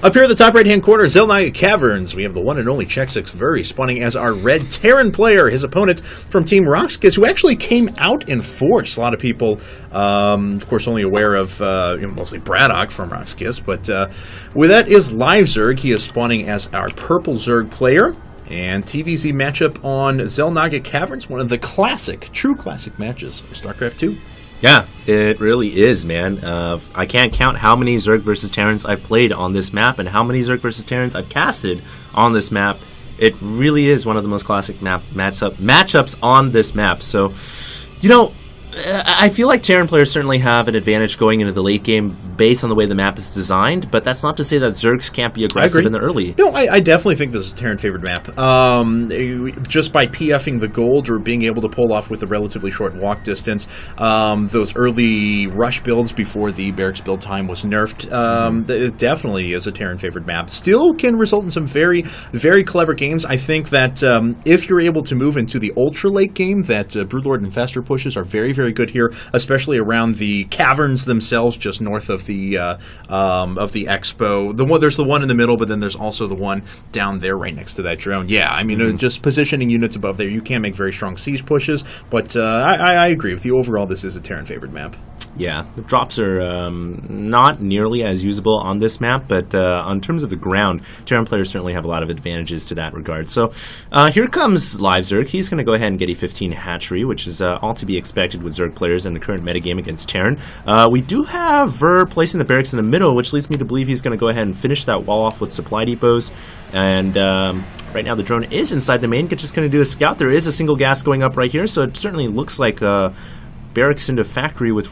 Up here at the top right-hand corner, Zelnaga Caverns, we have the one and only Check6 Very spawning as our red Terran player, his opponent from Team Roxkiss, who actually came out in force. A lot of people, of course, only aware of mostly Braddock from Roxkiss, but with that is LiveZerg. He is spawning as our purple Zerg player. And TVZ matchup on Zelnaga Caverns, one of the true classic matches of StarCraft 2. Yeah, it really is, man. I can't count how many Zerg versus Terrans I've played on this map and how many Zerg versus Terrans I've casted on this map. It really is one of the most classic matchups on this map. So, you know, I feel like Terran players certainly have an advantage going into the late game based on the way the map is designed, but that's not to say that Zergs can't be aggressive in the early. No, I definitely think this is a Terran-favored map. Just by PFing the gold or being able to pull off with a relatively short walk distance, those early rush builds before the barracks build time was nerfed, it definitely is a Terran-favored map. Still can result in some very, very clever games. I think that if you're able to move into the ultra-late game, that Broodlord Infestor pushes are very, very good here, especially around the caverns themselves, just north of the expo. There's the one in the middle, but then there's also the one down there right next to that drone. Yeah, I mean, just positioning units above there, you can make very strong siege pushes. But I agree with you. Overall, this is a Terran-favored map. Yeah, the drops are not nearly as usable on this map, but on terms of the ground, Terran players certainly have a lot of advantages to that regard. So here comes LiveZerg. He's going to go ahead and get a 15 hatchery, which is all to be expected with Zerg players in the current metagame against Terran. We do have Ver placing the barracks in the middle, which leads me to believe he's going to go ahead and finish that wall off with supply depots. And right now the drone is inside the main, just going to do a scout. There is a single gas going up right here, so it certainly looks like barracks into factory with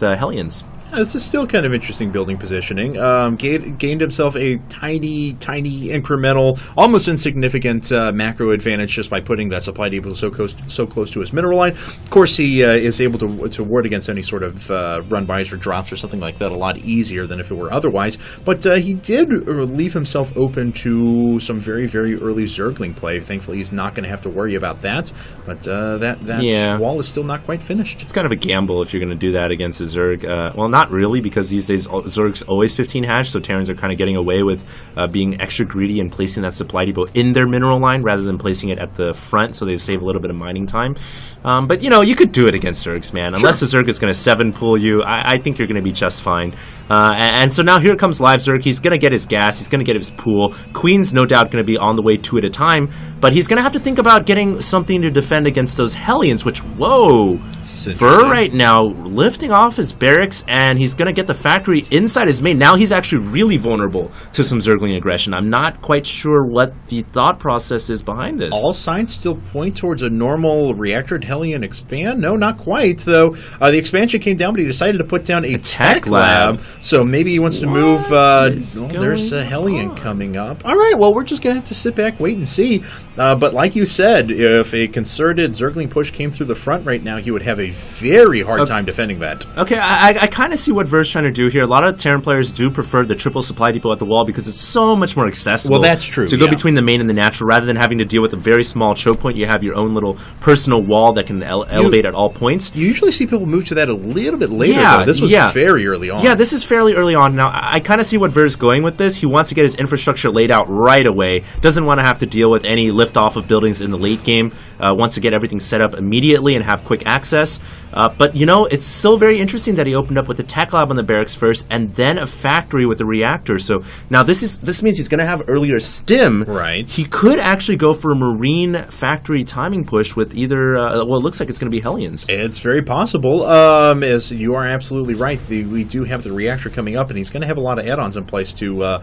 Hellions. This is still kind of interesting building positioning. Gained himself a tiny incremental, almost insignificant macro advantage just by putting that supply depot so close to his mineral line. Of course, he is able to ward against any sort of run-bys or drops or something like that a lot easier than if it were otherwise. But he did leave himself open to some very, very early Zergling play. Thankfully, he's not going to have to worry about that. But that wall is still not quite finished. It's kind of a gamble if you're going to do that against a Zerg. Well, not really, because these days Zerg's always 15 hash, so Terrans are kind of getting away with being extra greedy and placing that supply depot in their mineral line rather than placing it at the front, so they save a little bit of mining time. But, you know, you could do it against Zergs, man. Unless the Zerg is going to 7-pool you, I think you're going to be just fine. And so now here comes LiveZerg. He's going to get his gas. He's going to get his pool. Queen's no doubt going to be on the way 2 at a time, but he's going to have to think about getting something to defend against those Hellions, which, whoa, Ver right now lifting off his barracks, and he's going to get the factory inside his main. Now he's actually really vulnerable to some Zergling aggression. I'm not quite sure what the thought process is behind this. All signs still point towards a normal reactor Hellion expand. No, not quite, though. The expansion came down, but he decided to put down a tech lab. So maybe he wants to move. There's a Hellion coming up. All right, well, we're just going to have to sit back, wait, and see. But like you said, if a concerted Zergling push came through the front right now, he would have a very hard time defending that. Okay, I kind of see what Ver's trying to do here. A lot of Terran players do prefer the triple supply depot at the wall because it's so much more accessible. Well, that's true. To go between the main and the natural, rather than having to deal with a very small choke point, you have your own little personal wall that can elevate at all points. You usually see people move to that a little bit later, though. This was very early on. Yeah, this is fairly early on. Now, I kind of see what Ver's going with this. He wants to get his infrastructure laid out right away. Doesn't want to have to deal with any liftoff of buildings in the late game. Wants to get everything set up immediately and have quick access. But, you know, it's still very interesting that he opened up with the tech lab on the barracks first and then a factory with the reactor. So now this means he's going to have earlier stim. Right. He could actually go for a marine factory timing push with either, well, it looks like it's going to be Hellions. It's very possible. As you are absolutely right. We do have the reactor coming up, and he's going to have a lot of add-ons in place to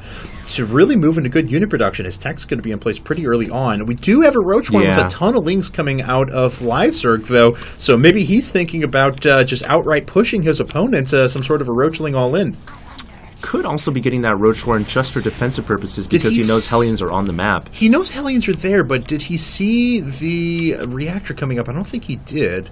really move into good unit production. His tech's going to be in place pretty early on. We do have a Roach one with a ton of links coming out of LiveZerg, though, so maybe he's thinking about just outright pushing his opponent some sort of a Roachling all-in. Could also be getting that Roach Warren just for defensive purposes because he knows Hellions are on the map. He knows Hellions are there, but did he see the reactor coming up? I don't think he did.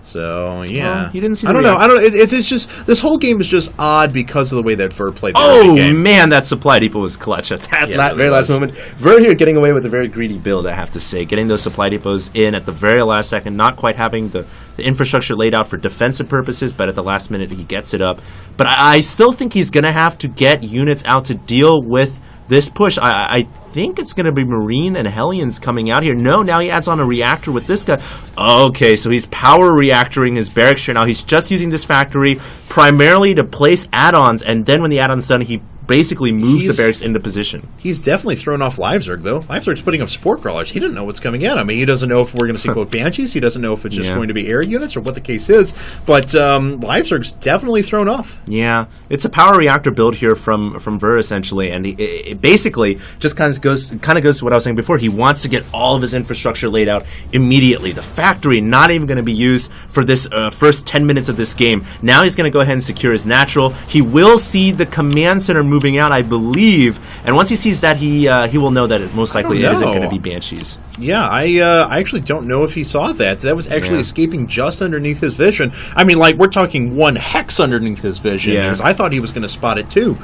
So yeah, Well, he didn't see I the don't know. reaction. I don't. It's just this whole game is just odd because of the way that Ver played. The Oh early game. man, that supply depot was clutch at that Yeah, it very last was. moment. Ver here getting away with a very greedy build, I have to say. Getting those supply depots in at the very last second, not quite having the infrastructure laid out for defensive purposes, but at the last minute he gets it up. But I still think he's going to have to get units out to deal with this push. I think it's going to be Marine and Hellions coming out here. No, now he adds on a reactor with this guy. Okay, so he's power reactoring his barracks here now. He's just using this factory primarily to place add-ons, and then when the add-on's done, he basically moves the barracks into position. He's definitely thrown off LiveZerg, though. LiveZerg's putting up sport crawlers. He didn't know what's coming in. I mean, he doesn't know if we're going to see Cloak Banshees. He doesn't know if it's just going to be air units or what the case is. But LiveZerg's definitely thrown off. Yeah, it's a power reactor build here from Ver, essentially, and it basically just kind of goes to what I was saying before. He wants to get all of his infrastructure laid out immediately. The factory not even going to be used for this first 10 minutes of this game. Now he's going to go ahead and secure his natural. He will see the command center moving out, I believe, and once he sees that, he will know that it most likely isn't going to be Banshees. Yeah, I actually don't know if he saw that. That was actually escaping just underneath his vision. I mean, like, we're talking 1 hex underneath his vision, because I thought he was going to spot it too.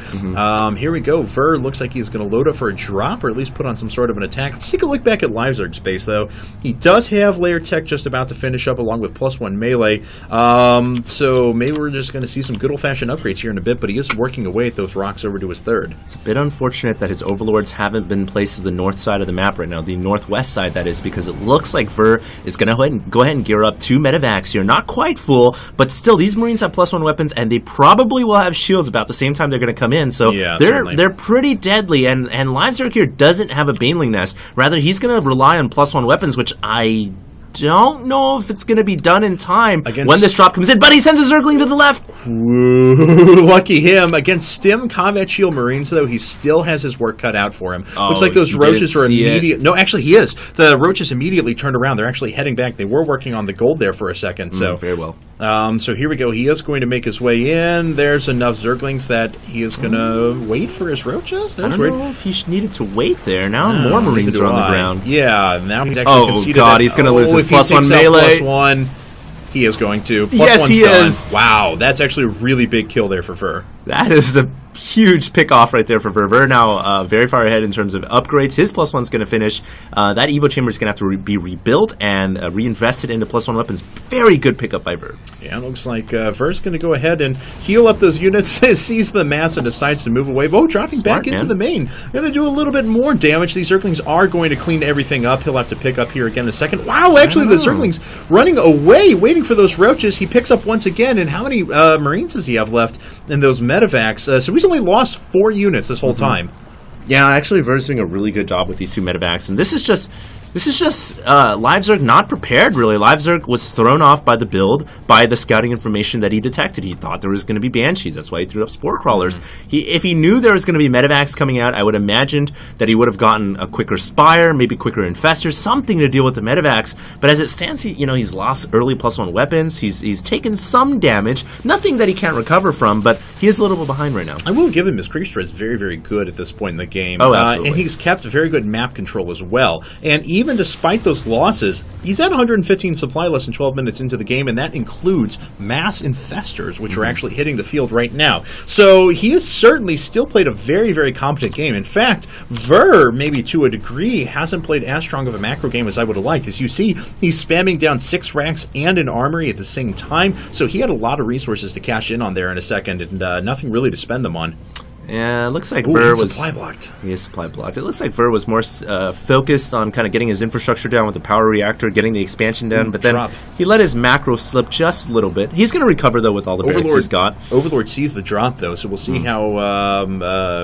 Here we go. Ver looks like he's going to load up for a drop, or at least put on some sort of an attack. Let's take a look back at LiveZerg's base, though. He does have layer tech just about to finish up, along with +1 melee. So maybe we're just going to see some good old-fashioned upgrades here in a bit, but he is working away at those rocks over to his third. It's a bit unfortunate that his overlords haven't been placed to the north side of the map right now, the northwest side, that is, because it looks like Ver is going to go ahead and gear up 2 medevacs here. Not quite full, but still, these Marines have +1 weapons, and they probably will have shields about the same time they're going to come in, so they're pretty deadly, and LiveZerg here doesn't have a Baneling Nest. Rather, he's going to rely on +1 weapons, which I don't know if it's going to be done in time when this drop comes in, but he sends a Zergling to the left. Ooh, lucky him. Against Stim Combat Shield Marines, though, he still has his work cut out for him. Looks like those roaches are immediate. No, actually, he is. The roaches immediately turned around. They're actually heading back. They were working on the gold there for a second. So very well. So here we go. He is going to make his way in. There's enough Zerglings that he is going to wait for his roaches. I don't know if he needed to wait there. Now more Marines are on the ground. Yeah, now he's actually conceded God, he's going to lose his +1 melee. +1, he is going to. Yes, he is. Wow, that's actually a really big kill there for Ver. That is a huge pick-off right there for Ver. Ver now very far ahead in terms of upgrades. His +1's going to finish. That Evo Chamber is going to have to be rebuilt and reinvested into +1 weapons. Very good pickup by Ver. Yeah, it looks like Ver's going to go ahead and heal up those units, sees the mass, and decides to move away. Oh, dropping back into the main. Going to do a little bit more damage. These Zerglings are going to clean everything up. He'll have to pick up here again in a second. Wow, actually, the Zerglings running away, waiting for those roaches. He picks up once again, and how many Marines does he have left in those medevacs? So he's only lost 4 units this whole time. Yeah, actually, Ver's doing a really good job with these 2 medevacs, and this is just LiveZerg not prepared, really. LiveZerg was thrown off by the build, by the scouting information that he detected. He thought there was going to be Banshees. That's why he threw up Spore Crawlers. If he knew there was going to be medevacs coming out, I would have imagined that he would have gotten a quicker Spire, maybe quicker Infestors, something to deal with the medevacs. But as it stands, he's lost early +1 weapons. He's taken some damage. Nothing that he can't recover from, but he is a little bit behind right now. I will give him his creep spread is very, very good at this point in the game. Oh, absolutely. And he's kept very good map control as well. And even despite those losses, he's at 115 supply less than 12 minutes into the game, and that includes mass infestors, which are actually hitting the field right now. So he has certainly still played a very, very competent game. In fact, Ver, maybe to a degree, hasn't played as strong of a macro game as I would have liked. As you see, he's spamming down 6 racks and an armory at the same time, so he had a lot of resources to cash in on there in a second, and nothing really to spend them on. Yeah, it looks like Ver was supply blocked. He is supply blocked. It looks like Ver was more focused on kind of getting his infrastructure down with the power reactor, getting the expansion down, but then he let his macro slip just a little bit. He's going to recover, though, with all the barracks he's got. Overlord sees the drop, though, so we'll see how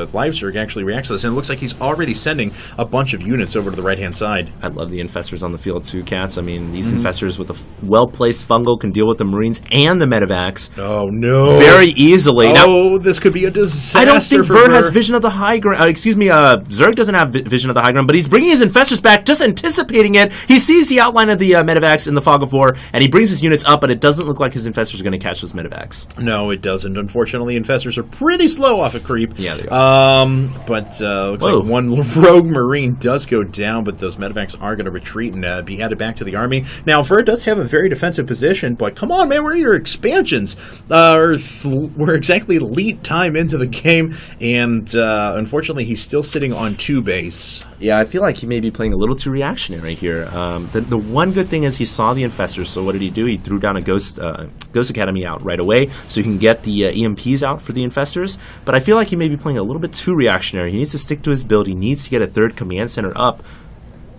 LiveZerg actually reacts to this. And it looks like he's already sending a bunch of units over to the right-hand side. I love the Infestors on the field, too, Cats. I mean, these Infestors with a well-placed fungal can deal with the Marines and the medevacs. Oh, no. Very easily. Oh, this could be a disaster. I don't think Ver has vision of the high ground. Zerg doesn't have vision of the high ground, but he's bringing his infestors back, just anticipating it. He sees the outline of the medevacs in the fog of war, and he brings his units up, but it doesn't look like his infestors are going to catch those medevacs. No, it doesn't. Unfortunately, infestors are pretty slow off a creep. Yeah, they are. Looks like one rogue marine does go down, but those medevacs are going to retreat and be headed back to the army. Now, Ver does have a very defensive position, but come on, man, where are your expansions? We're exactly elite time into the game, and unfortunately, he's still sitting on 2 base. Yeah, I feel like he may be playing a little too reactionary here. The one good thing is he saw the infestors, so what did he do? He threw down a Ghost Academy out right away, so he can get the EMPs out for the infestors, but I feel like he may be playing a little bit too reactionary. He needs to stick to his build. He needs to get a 3rd command center up.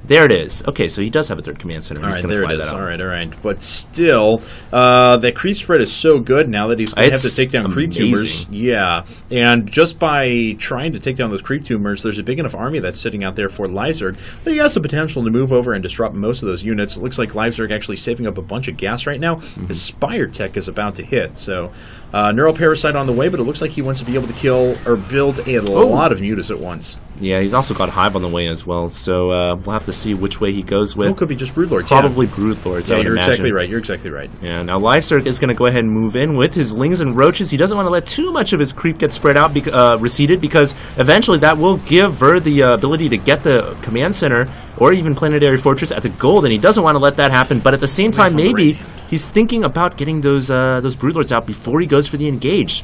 There it is. Okay, so he does have a 3rd command center. He's going to fly that out. All right. But still, that creep spread is so good now that he's going to have to take down creep tumors. Yeah, and just by trying to take down those creep tumors, there's a big enough army that's sitting out there for LiveZerg that he has the potential to move over and disrupt most of those units. It looks like LiveZerg actually saving up a bunch of gas right now. His Spire Tech is about to hit, so Neural Parasite on the way, but it looks like he wants to be able to kill or build a lot of mutas at once. Yeah, he's also got Hive on the way as well, so we'll have to see which way he goes with. It could be just Broodlords. Probably Broodlords, yeah, I would you're imagine. Exactly right. You're exactly right. Yeah, now LiveZerg is going to go ahead and move in with his Lings and Roaches. He doesn't want to let too much of his creep get spread out, receded, because eventually that will give Ver the ability to get the command center or even Planetary Fortress at the gold, and he doesn't want to let that happen, but at the same time, maybe he's thinking about getting those Broodlords out before he goes for the engage.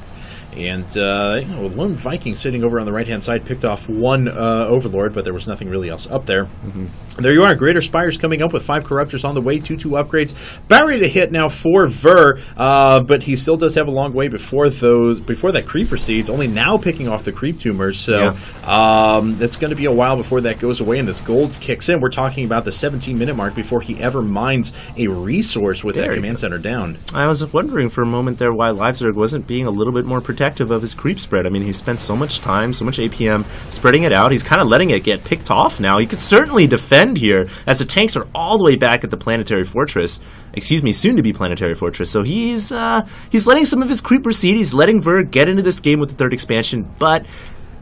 And Lone Viking sitting over on the right-hand side picked off 1 Overlord, but there was nothing really else up there. There you are. Greater Spires coming up with 5 Corruptors on the way, 2-2 upgrades. Barry to hit now for Ver, but he still does have a long way before that creep proceeds, only now picking off the creep tumors. So it's going to be a while before that goes away and this gold kicks in. We're talking about the 17-minute mark before he ever mines a resource with that command center down. I was wondering for a moment there why LiveZerg wasn't being a little bit more protective of his creep spread. I mean, he spent so much time, so much APM spreading it out. He's kind of letting it get picked off now. He could certainly defend here as the tanks are all the way back at the Planetary Fortress. Excuse me, soon to be Planetary Fortress. So he's letting some of his creep recede. He's letting Ver get into this game with the 3rd expansion, but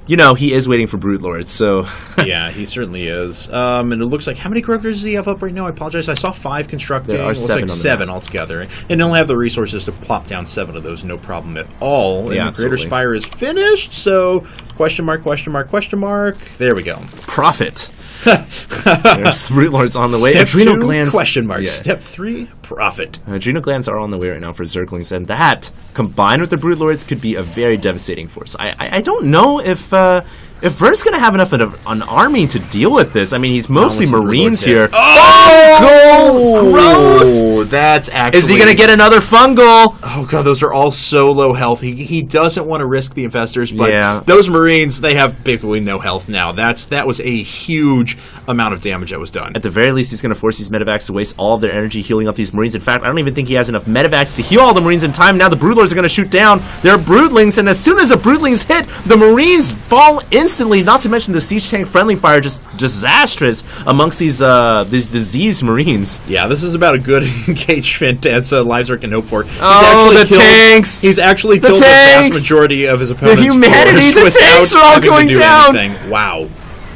you know, he is waiting for Broodlords, so... Yeah, he certainly is. And it looks like... How many Corruptors does he have up right now? I apologize. I saw 5 constructing. There are 7 like 7 altogether. And they'll have the resources to plop down 7 of those, no problem at all. Yeah, and Greater Spire is finished, so... Question mark, question mark, question mark. There we go. Profit. There's Broodlords on the way. Step Adrenal 2, glands. Question mark. Yeah. Step 3, profit. Adrenal glands are on the way right now for Zerglings, and that, combined with the Broodlords, could be a very devastating force. I don't know if Ver's going to have enough of an army to deal with this. I mean, he's mostly Marines here. Oh! Growth! That's actually... Is he going to get another fungal? Oh, God, those are all so low health. He doesn't want to risk the infestors, but those Marines, they have basically no health now. That was a huge amount of damage that was done. At the very least, he's going to force these medevacs to waste all of their energy healing up these Marines. In fact, I don't even think he has enough medevacs to heal all the Marines in time. Now the Broodlords are going to shoot down their Broodlings, and as soon as the Broodlings hit, the Marines fall instantly, not to mention the siege tank friendly fire just disastrous amongst these diseased Marines. Yeah, this is about a good engagement as LiveZerg can hope for. Tanks! He's actually killed the vast majority of his opponent's humanity, the tanks are all going down! Anything. Wow.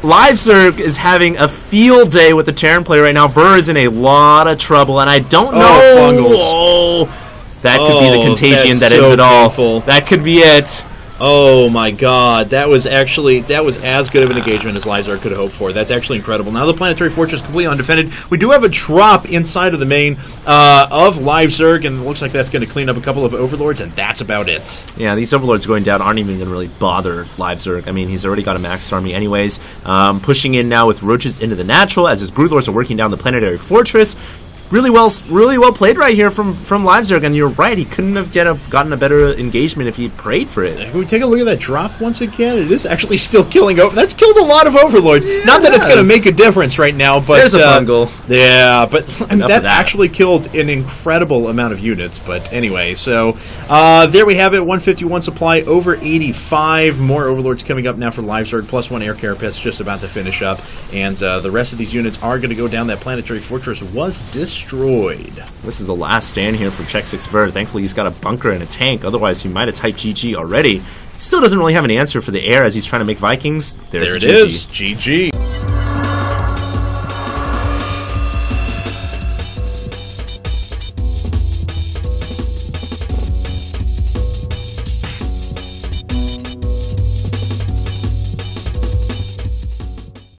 LiveZerg is having a field day with the Terran player right now. Ver is in a lot of trouble, and I don't know. Fungals. That could be the contagion that ends it all. Painful. That could be it. Oh my God, that was as good of an engagement as LiveZerg could hope for. That's actually incredible. Now the Planetary Fortress completely undefended. We do have a drop inside of the main of LiveZerg, and it looks like that's going to clean up a couple of Overlords, and that's about it. Yeah, these Overlords going down aren't even going to really bother LiveZerg. I mean, he's already got a maxed army anyways. Pushing in now with Roaches into the natural as his Broodlords are working down the Planetary Fortress. Really well played right here from LiveZerg, and you're right, he couldn't have gotten a better engagement if he prayed for it. Can we take a look at that drop once again? It is actually still killing over. That's killed a lot of Overlords. Yeah, not that it's going to make a difference right now, but there's a fungal. Yeah, but I mean, that actually killed an incredible amount of units. But anyway, so there we have it. 151 supply over 85. More Overlords coming up now for LiveZerg. +1 air carapace just about to finish up, and the rest of these units are going to go down. That Planetary Fortress was destroyed. This is the last stand here for Check 6 Ver. Thankfully, he's got a bunker and a tank. Otherwise, he might have typed GG already. Still doesn't really have an answer for the air as he's trying to make Vikings. There it is. GG.